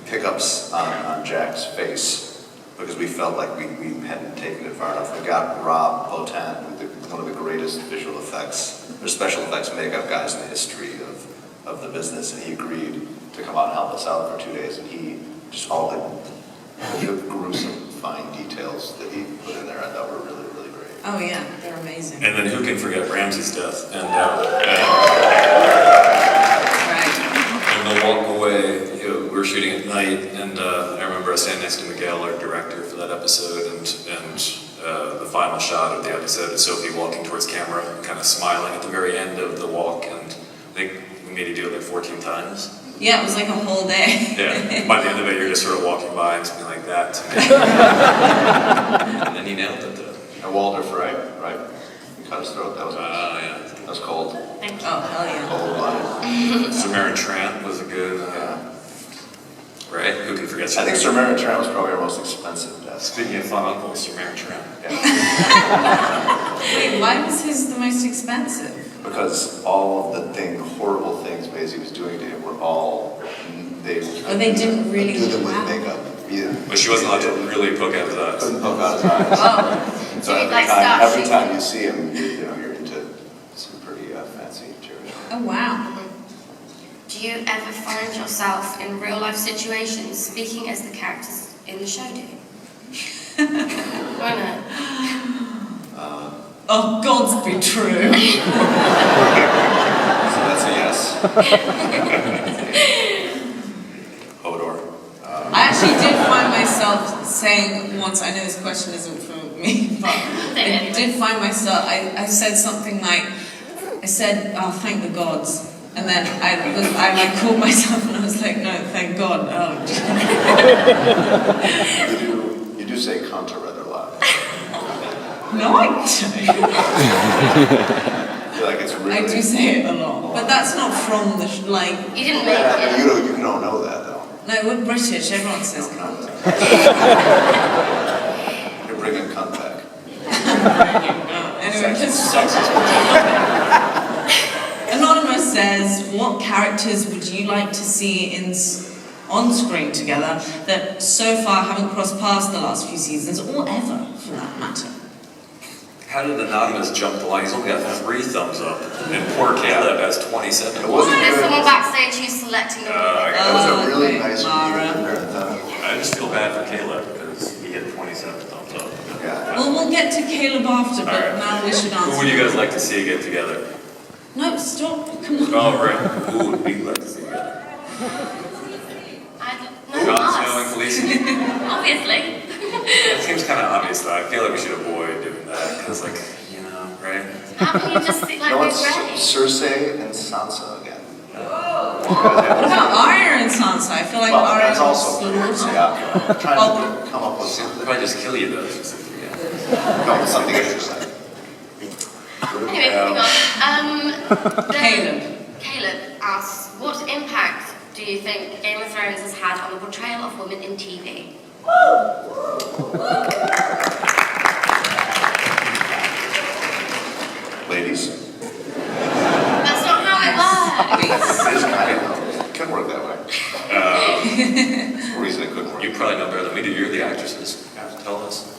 pickups on Jack's face because we felt like we hadn't taken it far enough. We got Rob Botan, one of the greatest visual effects, or special effects makeup guys in the history of the business, and he agreed to come out and help us out for 2 days, and he just all the gruesome fine details that he put in there I thought were really, really great. Oh yeah, they're amazing. And then who can forget Ramsay's death? And Right. the walk away, we were shooting at night, and I remember I sat next to Miguel, our director, for that episode, and the final shot of the episode is Sophie walking towards camera, kind of smiling at the very end of the walk, and I think we made you do it like 14 times. Yeah, it was like a whole day. Yeah, by the end of it, you're just sort of walking by and something like that to me. And then you nailed it, though. And Waldorf, right? He cut his throat, that was nice. Yeah. That was cold. Thank you. Oh, hell yeah. Cold-blooded. Samarin Trant was a good, right? Who can forget I think Samarin? Sir Mary Trant was probably our most expensive death. Speaking of fun uncles, Samarin Trant. Yeah. Wait, why was his the most expensive? Because all of the horrible things Maisie was doing to him were all, they didn't really do them with have- makeup. Yeah. But she wasn't allowed to really poke out his eyes. Couldn't poke out his eyes. Oh, So Did he, every like, time, start every shooting? time you see him, wow. Do you ever find yourself in real life situations speaking as the characters in the show do? Why not? Oh, God's be true. So that's a yes. Hodor. I actually did find myself saying once, I know this question isn't for me, but I did find myself, I said something like, I said, oh, thank the gods. And then I called myself and I was like, no, thank God. Oh. You do say contra rather loud. No, I don't. I feel like it's really... I do say it a lot. But that's not from the, You didn't make Yeah, it. you don't know that though. no, we're British, everyone says cunt. You're bringing cunt back. Anyway, Anonymous says, what characters would you like to see on screen together that so far haven't crossed past the last few seasons, or ever, for that matter? How did Anonymous jump the line? He's only got 3 thumbs up, and poor Caleb has 27. It wasn't There's good. someone backstage who's selecting them. That was a really Okay, nice Mara. review. I just feel bad for Caleb because he had 27 thumbs up. Yeah. Well, we'll get to Caleb after, but Alright. now we should answer. Who would you guys like to see again together? No, stop. Come on. Oh, right. Who would we like to see together? No, Jon us. Snow and Khaleesi? Obviously. That seems kind of obvious, though. I feel like we should avoid doing that because, like, you know, right? How can you just think like No, we're it's ready? Cersei and Sansa again. What about Arya and Sansa? I feel like Well, Arya that's was also slaughtered. yeah. Trying to come up with We'll something. probably just kill you, though. Come up with something interesting. Anyway, moving on. Caleb. Caleb asks, what impact do you think Game of Thrones has had on the portrayal of women in TV? Ladies. That's not how it works. It is kind of, it can work that way. There's a reason it couldn't work. You probably know better than we do. You're the actresses. You have to tell us.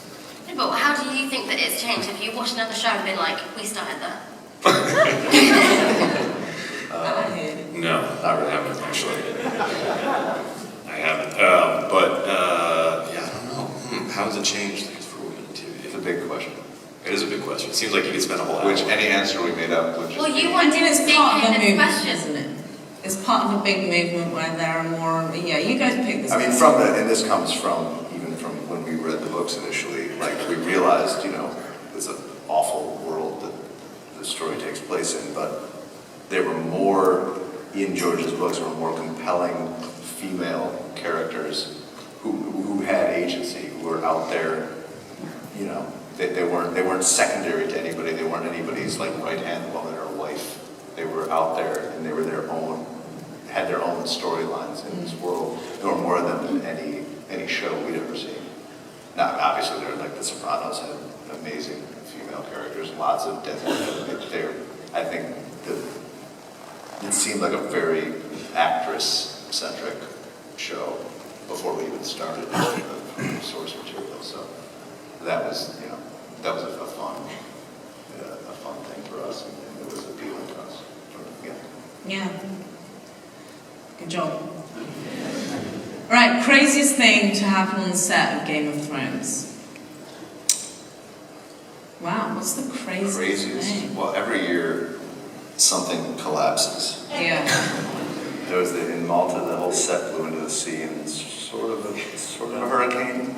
Yeah, but how do you think that it's changed? Have you watched another show and been like, we started that? No, I haven't actually. I haven't. Yeah, I don't know. How has it changed things for women in TV? It's a big question. It is a big question. It seems like you could spend a whole hour. Which any answer we made up would just Well, you I wanted mean, to it's speak part of a in this movement, question. isn't it? It's part of a big movement where there are more. Yeah, you guys pick this. I mean, and this comes from, even from when we read the books initially, like we realized, it's an awful world that the story takes place in, but there were more, in George's books, were more compelling female characters who had agency, who were out there, they weren't secondary to anybody, they weren't anybody's like right-hand woman or wife. They were out there and they were had their own storylines in this world. There were more of them than any show we'd ever seen. Now, obviously, they're like The Sopranos had amazing female characters, lots of definitely. I think it seemed like a very actress-centric show before we even started the source material. So that was, that was a fun thing for us, and it was appealing to us from the beginning. Yeah. Good job. All right, craziest thing to happen on the set of Game of Thrones. Wow, what's the craziest thing? Well, every year something collapses. Yeah. There was in Malta, the whole set blew into the sea, and it's sort of a hurricane.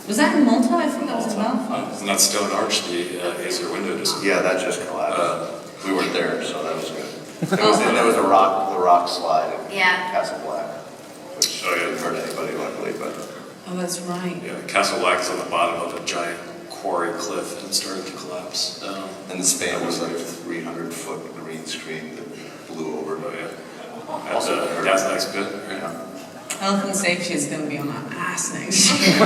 Was that in Malta? I think that was in Belfast. Isn't that Stone Arch, the Acer window? Yeah, that just collapsed. We weren't there, so that was good. There was the rock slide in Yeah. Castle Black, which didn't hurt anybody, luckily, but Oh, that's right. Yeah, Castle Black is on the bottom of a giant quarry cliff and it started to collapse. in Spain was like a 300-foot green screen that blew over. Oh, yeah. Also, That's next bit, right? Yeah. Health and safety is going to be on our ass next year.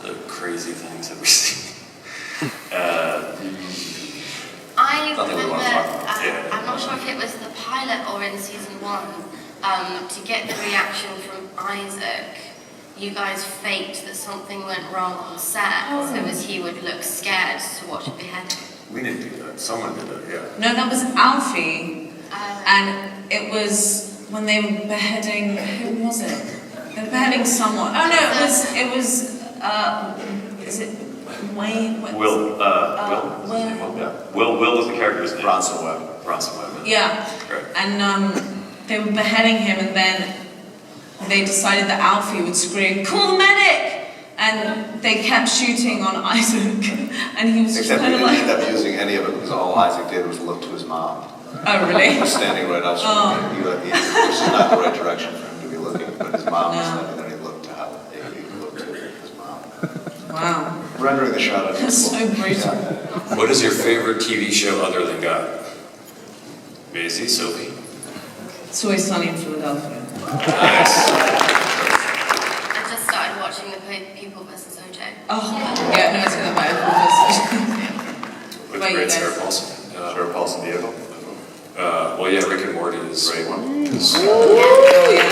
The crazy things that we see. I Something we remember, want to talk about. Yeah. I'm not sure if it was the pilot or in season 1, to get the reaction from Isaac, you guys faked that something went wrong on set, so as he would look scared to watch a beheading. We didn't do that. Someone did that, yeah. No, that was Alfie, Um, and it was when they were beheading, who was it? They were beheading someone. Oh no, is it Wayne? Will, What's his name? Will. Yeah. Will was the character's name. Bronson Webb. Bronson Webb. Yeah, Right. and they were beheading him, and then they decided that Alfie would scream, "Call the medic!" And they kept shooting on Isaac, and he was just Except we kind of didn't end like, up using any of it because all Isaac did was look to his mom. "Oh really?" He was standing right up, so this is not the right direction for him to be looking, but his mom was No. standing there, and he looked to how he looked to his mom. Wow, Rendering the shot that's so brutal. What is your favorite TV show other than God? Maisie, Sophie? It's always sunny in Philadelphia. Nice. I just started watching The People vs. OJ. Oh, yeah, no, it's gonna buy With Right, you great guys. Sarah Paulson. Sarah Paulson vehicle. Well, yeah, Rick and Morty is Great one. Oh yeah.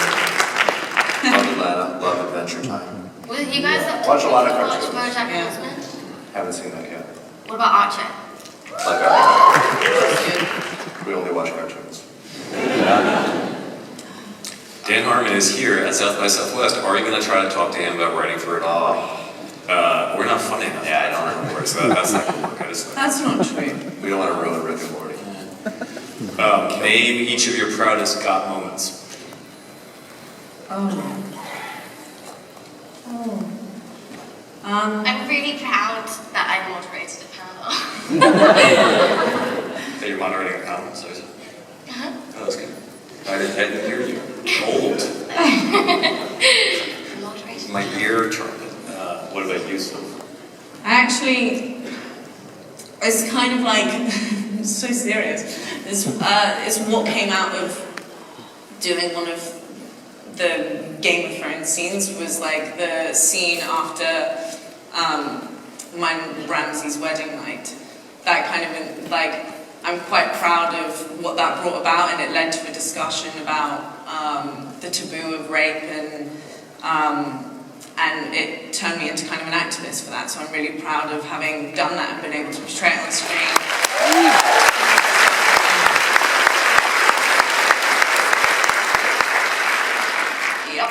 Love Atlanta, love Adventure Time. Well, you guys have Watch a lot of watch cartoons. BoJack Yeah. Horseman? Haven't seen that yet. What about Archer? Like I, Good. we only watch cartoons. Dan Harmon is here at South by Southwest. Are you going to try to talk to him about writing for it? We're not funny enough. Yeah, I don't know. So that's not going to work. I just, That's not true. We don't want to ruin Rick and Morty. name each of your proudest God moments. Oh. I'm really proud that I moderated a panel. That you're moderating a panel, so is it? Uh-huh. Oh, that's good. I didn't hear you. Old. Moderated. My ear trumpet. What about you, Sue? Actually, it's kind of like, it's so serious. It's what came out of doing one of the Game of Thrones scenes, was like the scene after Ramsay's wedding night. That kind of, like, I'm quite proud of what that brought about, and it led to a discussion about the taboo of rape, and it turned me into kind of an activist for that, so I'm really proud of having done that and been able to portray it on screen. Yep.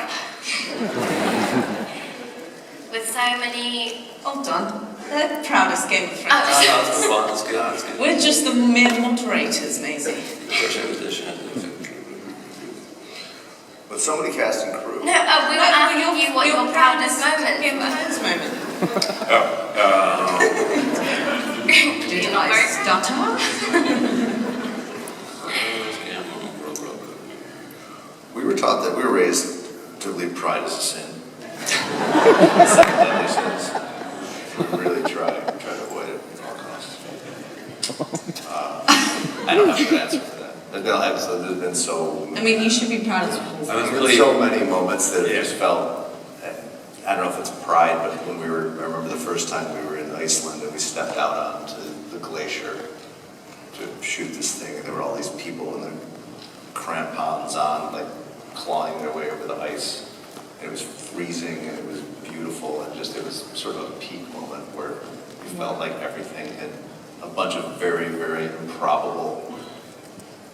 With so many... All done. The proudest Game of Thrones. Oh, That's good fun. That's good. That's good. We're just the mere moderators, Maisie. With so many cast and crew. no, we were asking you what your proudest moment Game of was. Thrones moment. Oh, Did You're not I very stutter? We were taught that we were raised to believe pride is a sin. It's a deadly sins. We really try to avoid it at all costs. I don't have a good answer for that. There's been so I mean, you should be proud of the whole I was There's really. so many moments that Yeah. just felt, I don't know if it's pride, but when I remember the first time we were in Iceland and we stepped out onto the glacier to shoot this thing, and there were all these people with their crampons on, like clawing their way over the ice. And it was freezing and it was beautiful, and just, it was sort of a peak moment where you felt like everything had, a bunch of very, very improbable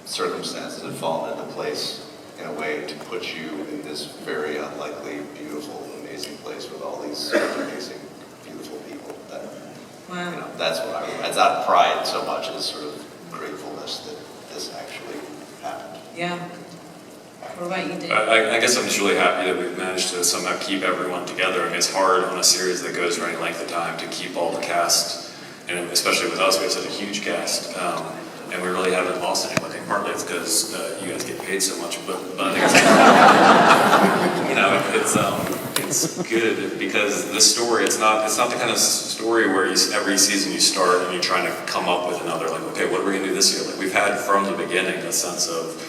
circumstances had fallen into place in a way to put you in this very unlikely, beautiful, amazing place with all these amazing, beautiful people. That, Wow. that's what it's not pride so much as sort of gratefulness that this actually happened. Yeah. What about you, Dave? I guess I'm just really happy that we've managed to somehow keep everyone together. I mean, it's hard on a series that goes for any length of time to keep all the cast, and especially with us, we have such a huge cast, and we really haven't lost anyone. I think partly it's because you guys get paid so much, but I think it's good because this story, it's not the kind of story where every season you start and you're trying to come up with another, like, okay, what are we going to do this year? Like, we've had from the beginning a sense of,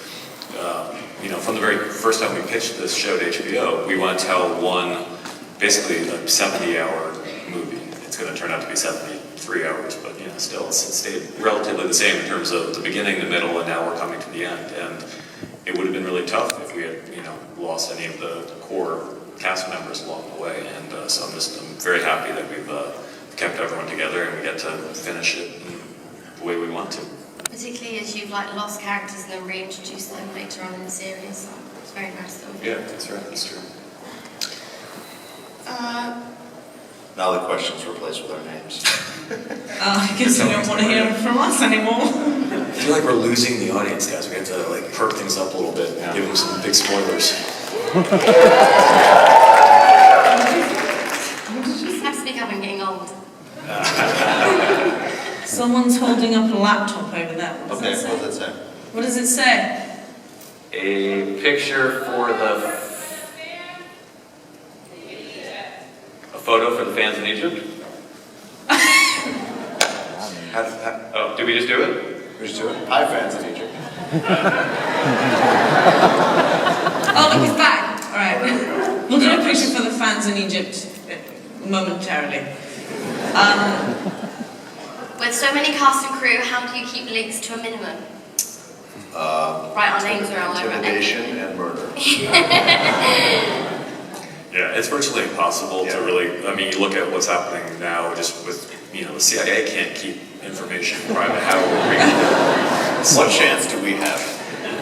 from the very first time we pitched this show to HBO, we want to tell one, basically a 70-hour movie. It's going to turn out to be 73 hours, but still, it's stayed relatively the same in terms of the beginning, the middle, and now we're coming to the end. And it would have been really tough if we had, lost any of the core cast members along the way. And so I'm very happy that we've kept everyone together and we get to finish it the way we want to. Particularly as you've like lost characters and then reintroduced them later on in the series. So it's very nice of you. Yeah, that's right, that's true. Now the questions replaced with our names. I guess you don't want to hear from us anymore. I feel like we're losing the audience, guys. We have to like perk things up a little bit and give them some big spoilers. I have to speak up, I'm getting old. Someone's holding up a laptop over there. What Okay, does it say? what does that say? What does it say? A picture for the... A photo for the fans in Egypt? Oh, did we just do it? We just do it. Hi, fans in Egypt. Oh, look, it's back. All right. We'll do a picture for the fans in Egypt momentarily. With so many cast and crew, how do you keep leaks to a minimum? Right, our names are all over it. Intimidation and murder. Yeah, it's virtually impossible to really, I mean, you look at what's happening now just with, you know, the CIA can't keep information private. How are we gonna What chance do we have?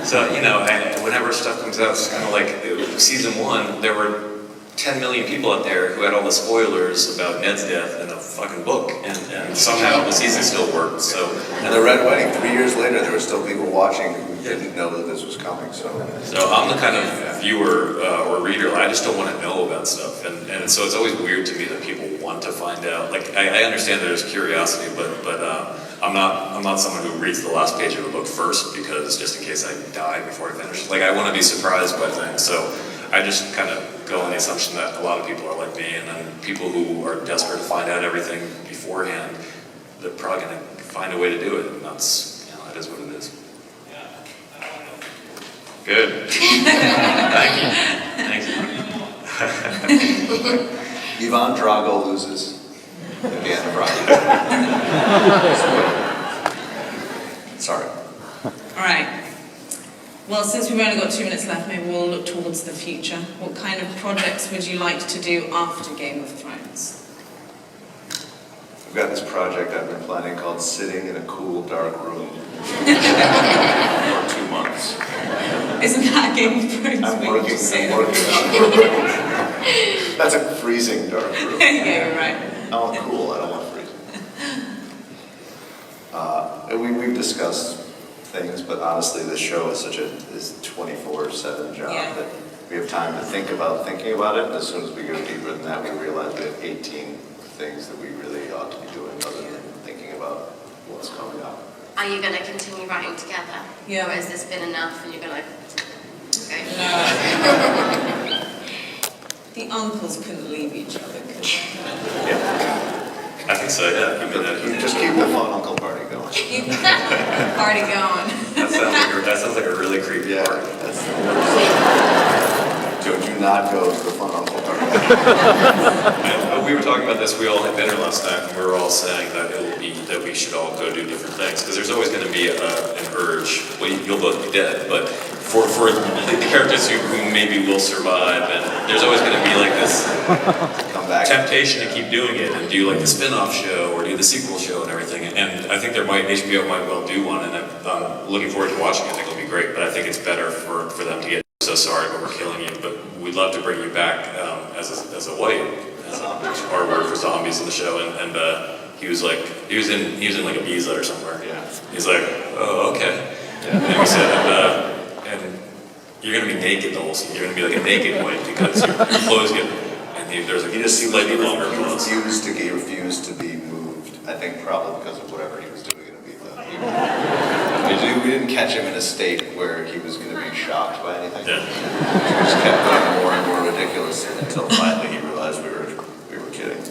So, you know, whenever stuff comes out, it's kind of like season 1, there were 10 million people out there who had all the spoilers about Ned's death in a fucking book, and somehow the season still worked, so. And the Red Wedding, 3 years later, there were still people watching who didn't know that this was coming, so. So I'm the kind of viewer or reader, I just don't want to know about stuff, and so it's always weird to me that people want to find out. Like, I understand there's curiosity, but I'm not someone who reads the last page of a book first, because just in case I die before I finish. Like, I want to be surprised by things, so I just kind of go on the assumption that a lot of people are like me, and then people who are desperate to find out everything beforehand, they're probably going to find a way to do it, and that's, you know, that is what it is. Good. Thank you. Ivan Drago loses at the end of Rocky. Sorry. All right. Well, since we've only got 2 minutes left, maybe we'll look towards the future. What kind of projects would you like to do after Game of Thrones? I've got this project I've been planning called Sitting in a Cool, Dark Room for 2 months. Isn't that a Game of Thrones? I'm We working just say on that. it. That's a freezing dark room. Yeah, you're right. I want cool, I don't want freezing. We've discussed things, but honestly, this show is such a 24/7 job Yeah. that we have time to think about thinking about it. And as soon as we go deeper than that, we realize we have 18 things that we really ought to be doing other than thinking about what's coming up. Are you going to continue writing together? Yeah. Or has this been enough and you're going to go? No. The uncles couldn't leave each other, could they? I think so, yeah. I mean, Just keep the fun uncle party going. Keep the party going. that sounds like a really creepy Yeah, party. that's the worst. Do not go to the fun uncle party. We were talking about this, we all had dinner last night, and we were all saying that that we should all go do different things, because there's always going to be an urge. Well, you'll both be dead, but for the characters who maybe will survive, and there's always going to be like this Come back. temptation to keep doing it and do like the spin-off show or do the sequel show and everything. And I think HBO might well do one, and I'm looking forward to watching it. I think it'll be great, but I think it's better for them to get so sorry, but we're killing you. But we'd love to bring you back as a white, our word for zombies in the show, and he was in like Ibiza or somewhere. Yeah. He's like, oh, okay. Yeah. And we said, and you're gonna be naked the whole scene. You're gonna be like a naked white because your clothes get. And there's like He just slightly longer clothes. he refused to be moved. I think probably because of whatever he was doing in Ibiza. We didn't catch him in a state where he was going to be shocked by anything. Yeah. He just kept going more and more ridiculous until finally he realized we were kidding.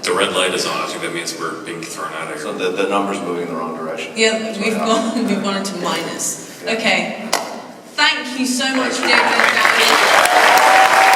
The red light is on. I think that means we're being thrown out of So here. the number's moving in the wrong direction. Yeah, we've gone into minus. Okay. Thank you so much, David and Danny.